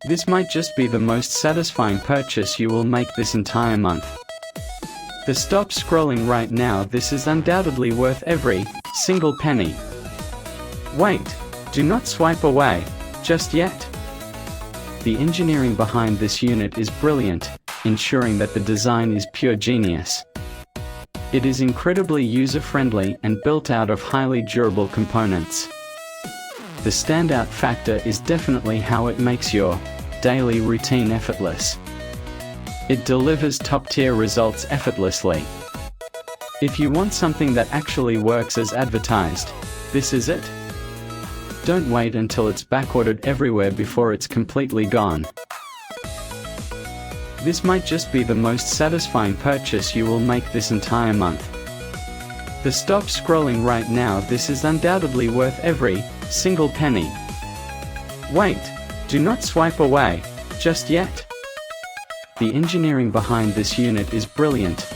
This might just be the most satisfying purchase you will make this entire month. Stop scrolling right now. This is undoubtedly worth every single penny. Wait, do not swipe away just yet. The engineering behind this unit is brilliant, ensuring that the design is pure genius. It is incredibly user-friendly and built out of highly durable components. The standout factor is definitely how it makes your daily routine effortless. It delivers top-tier results effortlessly. If you want something that actually works as advertised, this is it. Don't wait until it's backordered everywhere before it's completely gone. This might just be the most satisfying purchase you will make this entire month. Stop scrolling right now. This is undoubtedly worth every single penny. Wait, do not swipe away just yet. The engineering behind this unit is brilliant,